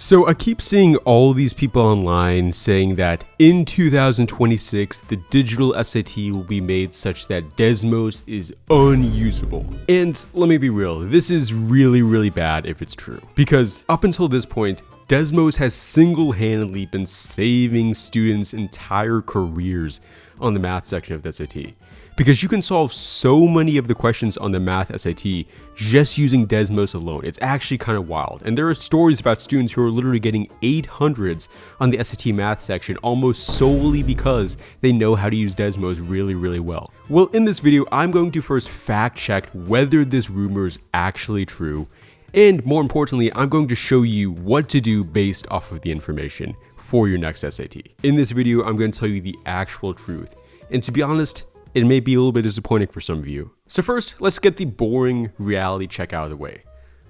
So I keep seeing all these people online saying that in 2026, the digital SAT will be made such that Desmos is unusable. And let me be real, this is really bad if it's true. Because up until this point, Desmos has single-handedly been saving students' entire careers on the math section of the SAT. Because you can solve so many of the questions on the math SAT just using Desmos alone. It's actually kind of wild. And there are stories about students who are literally getting 800s on the SAT math section almost solely because they know how to use Desmos really well. Well, in this video, I'm going to first fact check whether this rumor is actually true. And more importantly, I'm going to show you what to do based off of the information for your next SAT. In this video, I'm going to tell you the actual truth. And to be honest, it may be a little bit disappointing for some of you. So first, let's get the boring reality check out of the way.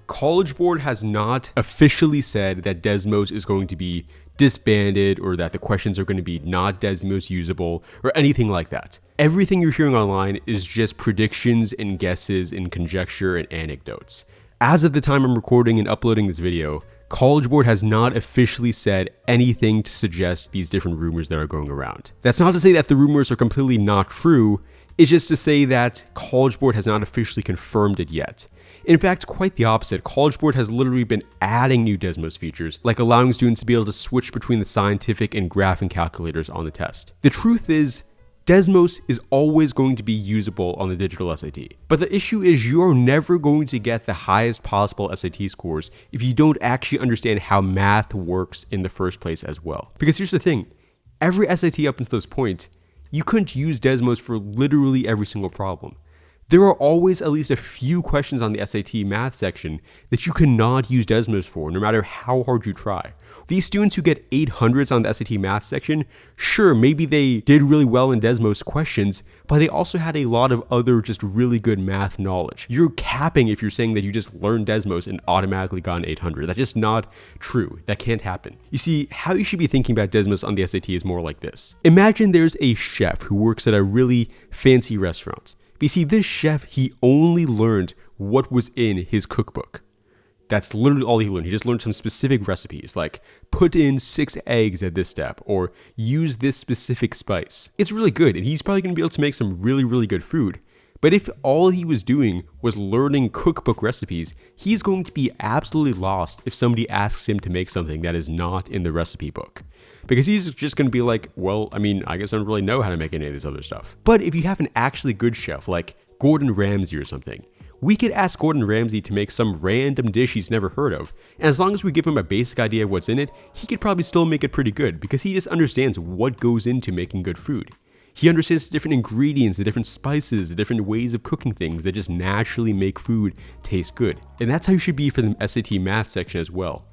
College Board has not officially said that Desmos is going to be disbanded or that the questions are going to be not Desmos usable or anything like that. Everything you're hearing online is just predictions and guesses and conjecture and anecdotes. As of the time I'm recording and uploading this video, College Board has not officially said anything to suggest these different rumors that are going around. That's not to say that the rumors are completely not true, it's just to say that College Board has not officially confirmed it yet. In fact, quite the opposite. College Board has literally been adding new Desmos features, like allowing students to be able to switch between the scientific and graphing calculators on the test. The truth is, Desmos is always going to be usable on the digital SAT. But the issue is you're never going to get the highest possible SAT scores if you don't actually understand how math works in the first place as well. Because here's the thing, every SAT up until this point, you couldn't use Desmos for literally every single problem. There are always at least a few questions on the SAT math section that you cannot use Desmos for, no matter how hard you try. These students who get 800s on the SAT math section, sure, maybe they did really well in Desmos questions, but they also had a lot of other just really good math knowledge. You're capping if you're saying that you just learned Desmos and automatically got an 800. That's just not true. That can't happen. You see, how you should be thinking about Desmos on the SAT is more like this. Imagine there's a chef who works at a really fancy restaurant. But you see, this chef, he only learned what was in his cookbook. That's literally all he learned. He just learned some specific recipes, like put in 6 eggs at this step, or use this specific spice. It's really good, and he's probably going to be able to make some really good food. But if all he was doing was learning cookbook recipes, he's going to be absolutely lost if somebody asks him to make something that is not in the recipe book. Because he's just going to be like, well, I guess I don't really know how to make any of this other stuff. But if you have an actually good chef, like Gordon Ramsay or something, we could ask Gordon Ramsay to make some random dish he's never heard of. And as long as we give him a basic idea of what's in it, he could probably still make it pretty good because he just understands what goes into making good food. He understands the different ingredients, the different spices, the different ways of cooking things that just naturally make food taste good. And that's how you should be for the SAT math section as well.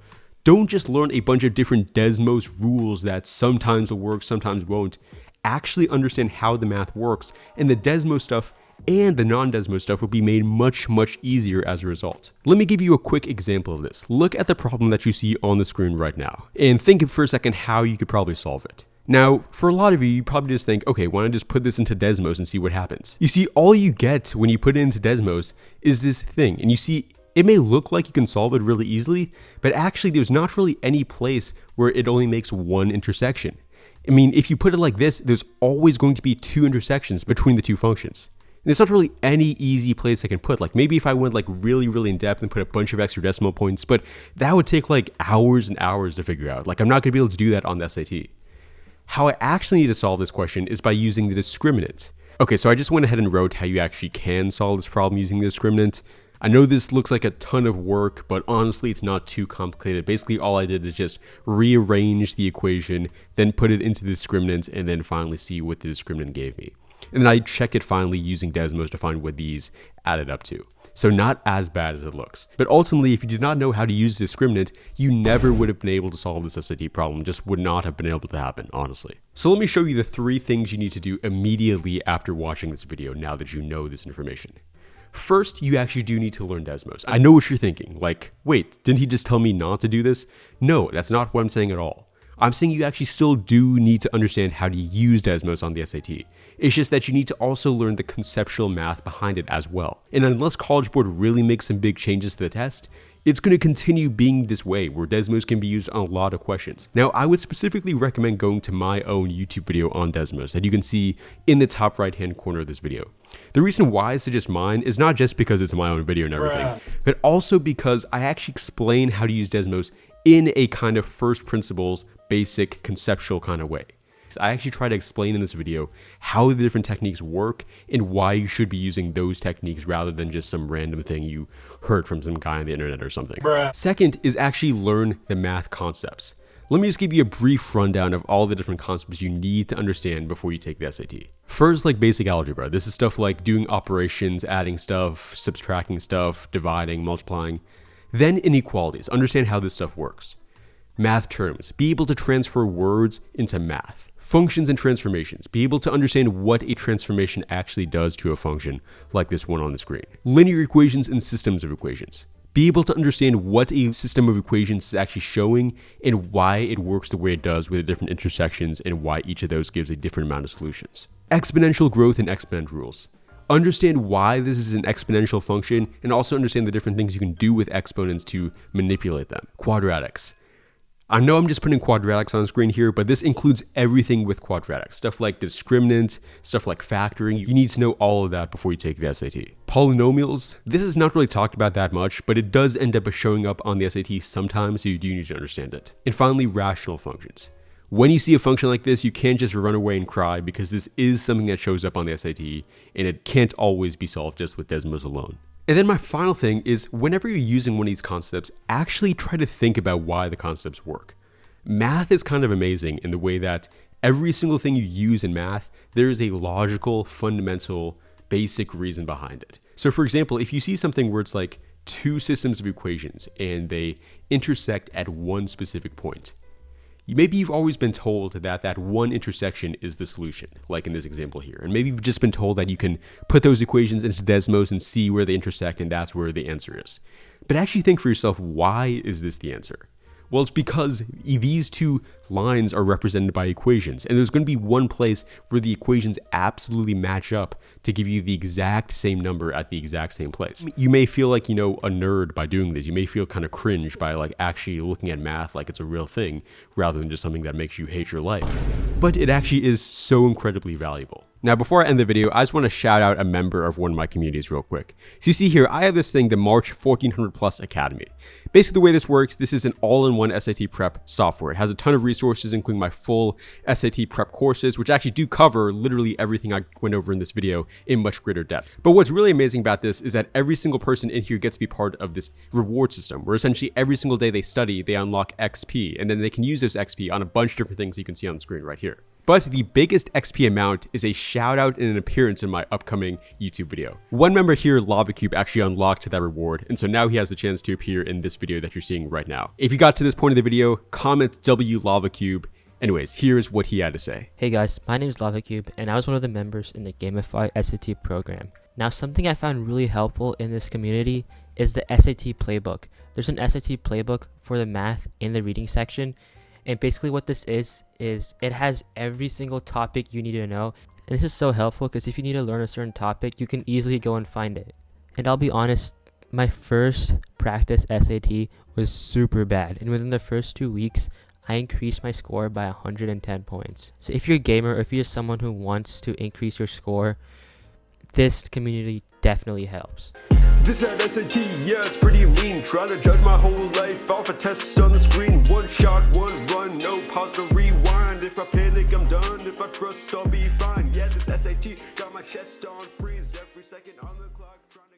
Don't just learn a bunch of different Desmos rules that sometimes will work, sometimes won't. Actually understand how the math works, and the Desmos stuff and the non-Desmos stuff will be made much easier as a result. Let me give you a quick example of this. Look at the problem that you see on the screen right now, and think for a second how you could probably solve it. Now, for a lot of you probably just think, okay, why don't I just put this into Desmos and see what happens? You see, all you get when you put it into Desmos is this thing, and you see, it may look like you can solve it really easily, but actually there's not really any place where it only makes one intersection. I mean, if you put it like this, there's always going to be 2 intersections between the 2 functions. And there's not really any easy place I can put. Like maybe if I went like really in depth and put a bunch of extra decimal points, but that would take like hours and hours to figure out. Like I'm not gonna be able to do that on the SAT. How I actually need to solve this question is by using the discriminant. Okay, so I just went ahead and wrote how you actually can solve this problem using the discriminant. I know this looks like a ton of work, but honestly, it's not too complicated. Basically, all I did is just rearrange the equation, then put it into the discriminant, and then finally see what the discriminant gave me. And then I check it finally using Desmos to find what these added up to. So not as bad as it looks. But ultimately, if you did not know how to use the discriminant, you never would have been able to solve this SAT problem. Just would not have been able to happen, honestly. So let me show you the 3 things you need to do immediately after watching this video now that you know this information. First, you actually do need to learn Desmos. I know what you're thinking, like, wait, didn't he just tell me not to do this? No, that's not what I'm saying at all. I'm saying you actually still do need to understand how to use Desmos on the SAT. It's just that you need to also learn the conceptual math behind it as well. And unless College Board really makes some big changes to the test, It's going to continue being this way, where Desmos can be used on a lot of questions. Now, I would specifically recommend going to my own YouTube video on Desmos that you can see in the top right-hand corner of this video. The reason why I suggest mine is not just because it's my own video and everything, but also because I actually explain how to use Desmos in a kind of first principles, basic, conceptual kind of way. I actually try to explain in this video how the different techniques work and why you should be using those techniques rather than just some random thing you heard from some guy on the internet or something. Second is actually learn the math concepts. Let me just give you a brief rundown of all the different concepts you need to understand before you take the SAT. First, like basic algebra. This is stuff like doing operations, adding stuff, subtracting stuff, dividing, multiplying. Then inequalities. Understand how this stuff works. Math terms. Be able to transfer words into math. Functions and transformations. Be able to understand what a transformation actually does to a function, like this one on the screen. Linear equations and systems of equations. Be able to understand what a system of equations is actually showing and why it works the way it does with the different intersections and why each of those gives a different amount of solutions. Exponential growth and exponent rules. Understand why this is an exponential function and also understand the different things you can do with exponents to manipulate them. Quadratics. I know I'm just putting quadratics on the screen here, but this includes everything with quadratics. Stuff like discriminant, stuff like factoring. You need to know all of that before you take the SAT. Polynomials. This is not really talked about that much, but it does end up showing up on the SAT sometimes, so you do need to understand it. And finally, rational functions. When you see a function like this, you can't just run away and cry because this is something that shows up on the SAT, and it can't always be solved just with Desmos alone. And then my final thing is, whenever you're using one of these concepts, actually try to think about why the concepts work. Math is kind of amazing in the way that every single thing you use in math, there is a logical, fundamental, basic reason behind it. So for example, if you see something where it's like two systems of equations and they intersect at one specific point, maybe you've always been told that that one intersection is the solution, like in this example here. And maybe you've just been told that you can put those equations into Desmos and see where they intersect and that's where the answer is. But actually think for yourself, why is this the answer? Well, it's because these two lines are represented by equations, and there's going to be one place where the equations absolutely match up to give you the exact same number at the exact same place. You may feel like, a nerd by doing this. You may feel kind of cringe by like actually looking at math like it's a real thing rather than just something that makes you hate your life. But it actually is so incredibly valuable. Now, before I end the video, I just want to shout out a member of one of my communities real quick. So you see here, I have this thing, the March 1400 Plus Academy. Basically, the way this works, this is an all-in-one SAT prep software. It has a ton of resources, including my full SAT prep courses, which actually do cover literally everything I went over in this video in much greater depth. But what's really amazing about this is that every single person in here gets to be part of this reward system, where essentially every single day they study, they unlock XP, and then they can use those XP on a bunch of different things you can see on the screen right here. But the biggest XP amount is a shout out and an appearance in my upcoming YouTube video. One member here, LavaCube, actually unlocked that reward, and so now he has the chance to appear in this video that you're seeing right now. If you got to this point of the video, comment W LavaCube. Anyways, here's what he had to say. Hey guys, my name is LavaCube, and I was one of the members in the Gamify SAT program. Now, something I found really helpful in this community is the SAT playbook. There's an SAT playbook for the math in the reading section. And basically what this is it has every single topic you need to know. And this is so helpful because if you need to learn a certain topic, you can easily go and find it. And I'll be honest, my first practice SAT was super bad. And within the first 2 weeks, I increased my score by 110 points. So if you're a gamer or if you're someone who wants to increase your score, this community definitely helps. This SAT, yeah, it's pretty mean. Trying to judge my whole life off a test on the screen. One shot, one run, no pause to rewind. If I panic, I'm done. If I trust, I'll be fine. Yeah, this SAT got my chest on freeze every second on the clock. Trying to